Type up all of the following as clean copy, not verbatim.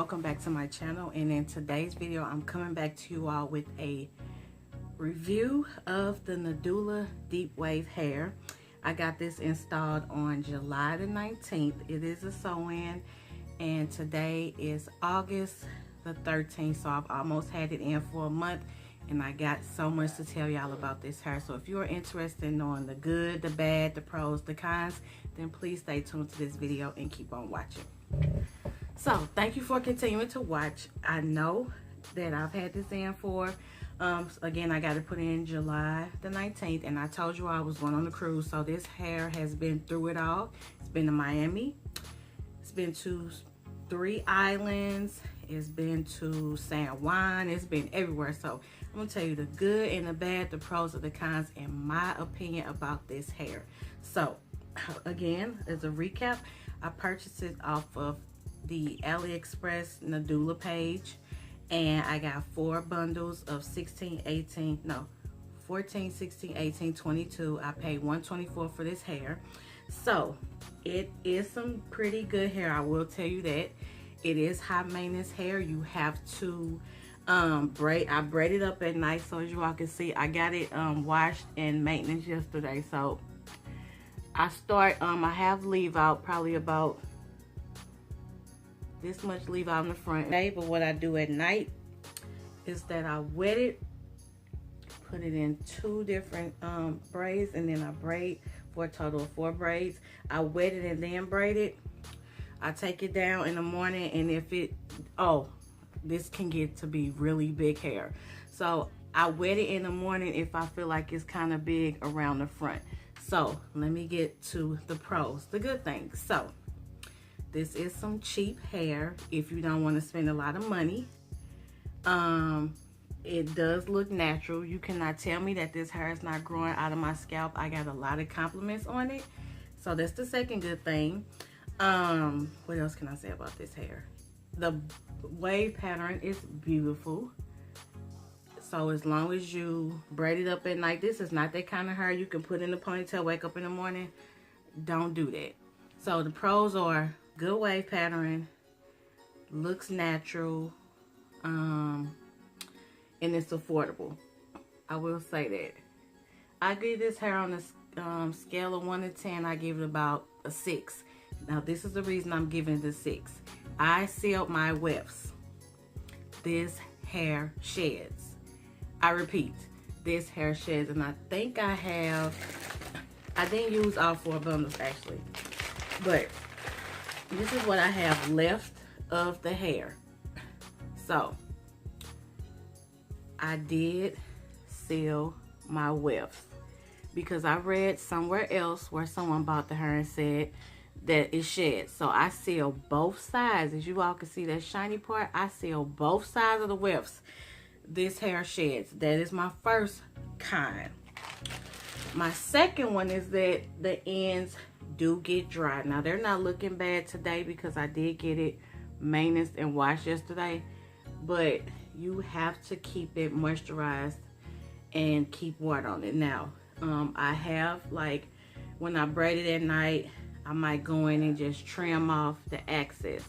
welcome back to my channel. And in today's video I'm coming back to you all with a review of the Nadula deep wave hair. I got this installed on July the 19th. It is a sew-in and today is August the 13th, so I've almost had it in for a month and I got so much to tell y'all about this hair. So if you are interested in knowing the good, the bad, the pros, the cons, then please stay tuned to this video and keep on watching. So thank you for continuing to watch. I know that I've had this in for again, I got it put in July the 19th, and I told you I was going on a cruise, so this hair has been through it all. It's been to Miami, it's been to 3 islands, it's been to San Juan, it's been everywhere. So I'm gonna tell you the good and the bad, the pros and the cons, in my opinion, about this hair. So again, as a recap, I purchased it off of the AliExpress Nadula page, and I got 4 bundles of 14, 16, 18, 22. I paid $124 for this hair. So it is some pretty good hair, I will tell you that. It is high maintenance hair. You have to braid. I braided up at night, so as you all can see, I got it washed and maintenance yesterday. So I have leave out, probably about this much leave out in the front. But what I do at night is that I wet it, put it in 2 different braids, and then I braid for a total of 4 braids. I wet it and then braid it. I take it down in the morning, and if it, this can get to be really big hair. So I wet it in the morning if I feel like it's kind of big around the front. So let me get to the pros, the good things. So this is some cheap hair if you don't want to spend a lot of money. It does look natural. You cannot tell me that this hair is not growing out of my scalp. I got a lot of compliments on it. So that's the second good thing. What else can I say about this hair? The wave pattern is beautiful. So as long as you braid it up at night, this is not that kind of hair you can put in a ponytail, wake up in the morning. Don't do that. So the pros are good wave pattern, looks natural, and it's affordable. I will say that. I give this hair on a scale of 1 to 10. I give it about a 6. Now this is the reason I'm giving it a 6. I sealed my wefts. This hair sheds. I repeat, this hair sheds, and I think I didn't use all 4 bundles actually, but this is what I have left of the hair. So I did seal my wefts because I read somewhere else where someone bought the hair and said that it sheds. So I sealed both sides. As you all can see, that shiny part, I sealed both sides of the wefts. This hair sheds. That is my first kind. My second one is that the ends do get dry. Now they're not looking bad today because I did get it maintenance and washed yesterday, but you have to keep it moisturized and keep water on it. Now I have, like, when I braid it at night, I might go in and just trim off the excess,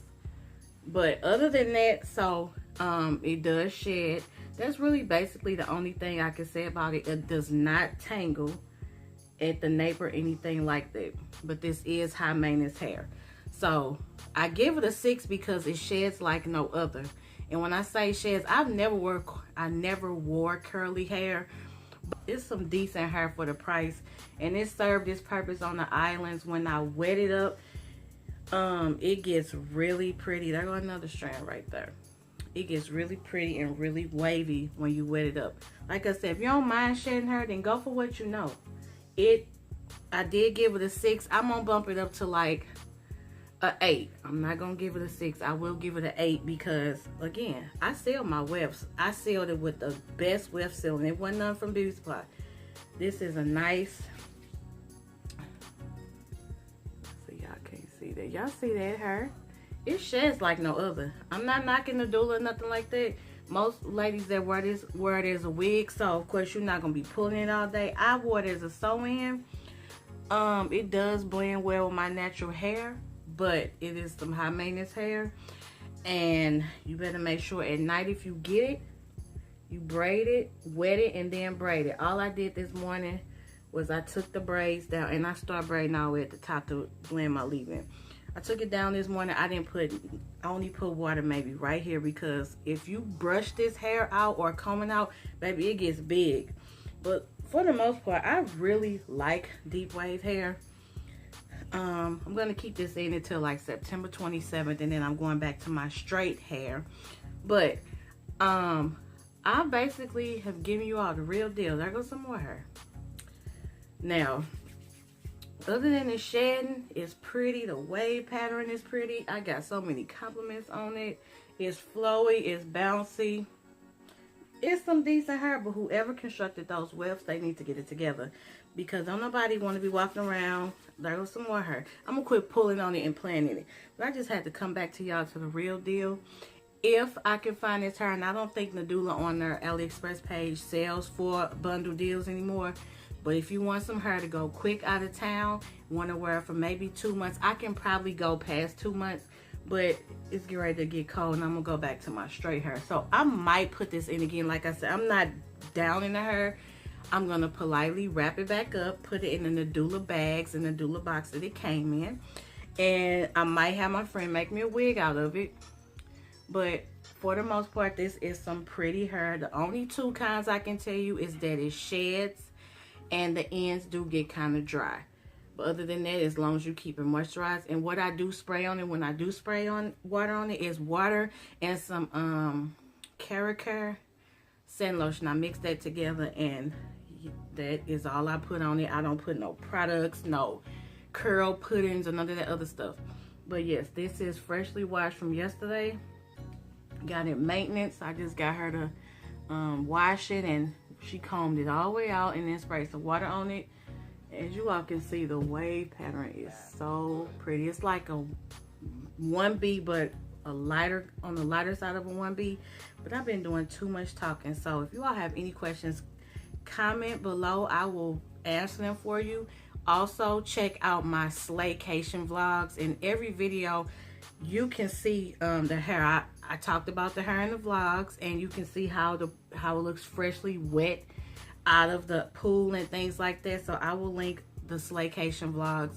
but other than that, so it does shed. That's really basically the only thing I can say about it. It does not tangle at the nape or anything like that, but this is high maintenance hair. So I give it a 6 because it sheds like no other. And when I say sheds, I never wore curly hair, but it's some decent hair for the price, and it served its purpose on the islands. When I wet it up, it gets really pretty. There goes another strand right there. It gets really pretty and really wavy when you wet it up. Like I said, if you don't mind shedding hair, then go for what you know. I did give it a 6. I'm gonna bump it up to like a 8. I'm not gonna give it a 6. I will give it an 8 because, again, I sealed my wefts. I sealed it with the best weft sealing. It wasn't none from Beauty Supply. This is a nice, so y'all can't see that. Y'all see that hair? It sheds like no other. I'm not knocking the Nadula or nothing like that. Most ladies that wear it as a wig, so of course you're not gonna be pulling it all day. I wore it as a sew-in. It does blend well with my natural hair, but it is some high maintenance hair. And you better make sure at night if you get it, you braid it, wet it, and then braid it. All I did this morning was I took the braids down, and I start braiding all the way at the top to blend my leave-in. I took it down this morning. I only put water maybe right here, because if you brush this hair out or combing out, baby, it gets big. But for the most part, I really like deep wave hair. I'm going to keep this in until like September 27th, and then I'm going back to my straight hair. But I basically have given you all the real deal. There goes some more hair. Now, other than the shedding, it's pretty. The wave pattern is pretty. I got so many compliments on it. It's flowy. It's bouncy. It's some decent hair, but whoever constructed those wefts, they need to get it together, because don't nobody want to be walking around. There goes some more hair. I'm going to quit pulling on it and playing in it. But I just had to come back to y'all to the real deal. If I can find this hair, and I don't think Nadula on their AliExpress page sells for bundle deals anymore. But if you want some hair to go quick out of town, want to wear it for maybe 2 months, I can probably go past 2 months. But it's getting ready to get cold, and I'm going to go back to my straight hair. So I might put this in again. Like I said, I'm not down in the hair. I'm going to politely wrap it back up, put it in the Nadula bags and the Nadula box that it came in. And I might have my friend make me a wig out of it. But for the most part, this is some pretty hair. The only two kinds I can tell you is that it sheds and the ends do get kind of dry. But other than that, as long as you keep it moisturized. And what I do spray on it, when I do spray on water on it, is water and some Care sand lotion. I mix that together, and that is all I put on it. I don't put no products, no curl puddings, or none of that other stuff. But yes, this is freshly washed from yesterday. Got it maintenance. I just got her to wash it, and she combed it all the way out and then sprayed some water on it. As you all can see, the wave pattern is so pretty. It's like a 1B, but a lighter, on the lighter side of a 1B. But I've been doing too much talking, so if you all have any questions, comment below. I will answer them for you. Also, check out my slaycation vlogs. In every video, you can see the hair. I talked about the hair in the vlogs, and you can see how it looks freshly wet out of the pool and things like that. So I will link the slaycation vlogs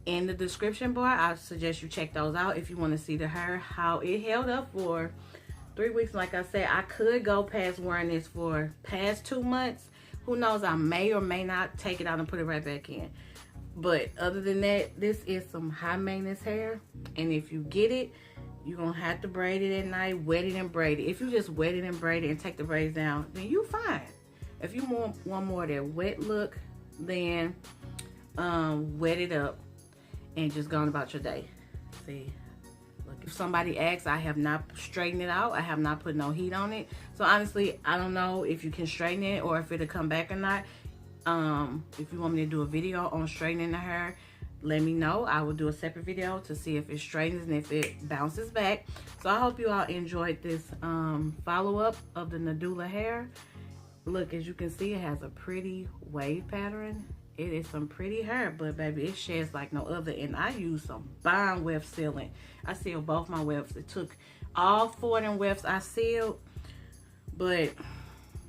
in the description bar. I suggest you check those out if you want to see the hair, how it held up for 3 weeks. Like I said, I could go past wearing this for past 2 months. Who knows, I may or may not take it out and put it right back in. But other than that, this is some high maintenance hair. And if you get it, you're going to have to braid it at night, wet it and braid it. If you just wet it and braid it and take the braids down, then you're fine. If you want more of that wet look, then wet it up and just go on about your day. See, look, if somebody asks, I have not straightened it out. I have not put no heat on it. So honestly, I don't know if you can straighten it or if it'll come back or not. If you want me to do a video on straightening the hair, let me know. I will do a separate video to see if it straightens and if it bounces back. So I hope you all enjoyed this follow-up of the Nadula hair. Look, as you can see, it has a pretty wave pattern. It is some pretty hair, but baby, it sheds like no other. And I use some bond weft sealant. I sealed both my wefts. It took all 4 of them wefts I sealed, but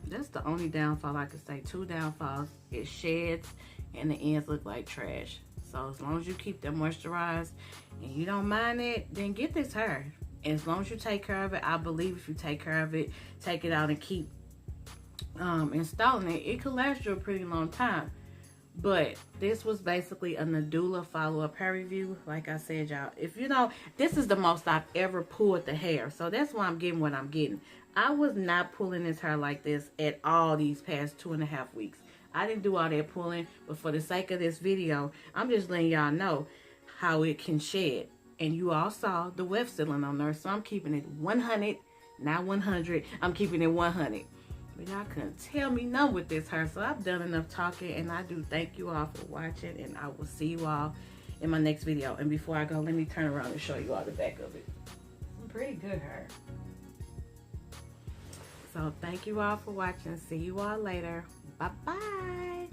that's the only downfall I could say. 2 downfalls: it sheds and the ends look like trash. So as long as you keep them moisturized and you don't mind it, then get this hair. And as long as you take care of it, I believe if you take care of it, take it out and keep installing it, it could last you a pretty long time. But this was basically a Nadula follow-up hair review. Like I said, y'all, if you know, this is the most I've ever pulled the hair, so that's why I'm getting what I'm getting. I was not pulling this hair like this at all these past 2.5 weeks. I didn't do all that pulling, but for the sake of this video, I'm just letting y'all know how it can shed. And you all saw the weft sealing on there, so I'm keeping it 100, not 100. I'm keeping it 100. But y'all couldn't tell me no with this hair, so I've done enough talking, and I do thank you all for watching, and I will see you all in my next video. And before I go, let me turn around and show you all the back of it. Some pretty good hair. So thank you all for watching. See you all later. Bye-bye.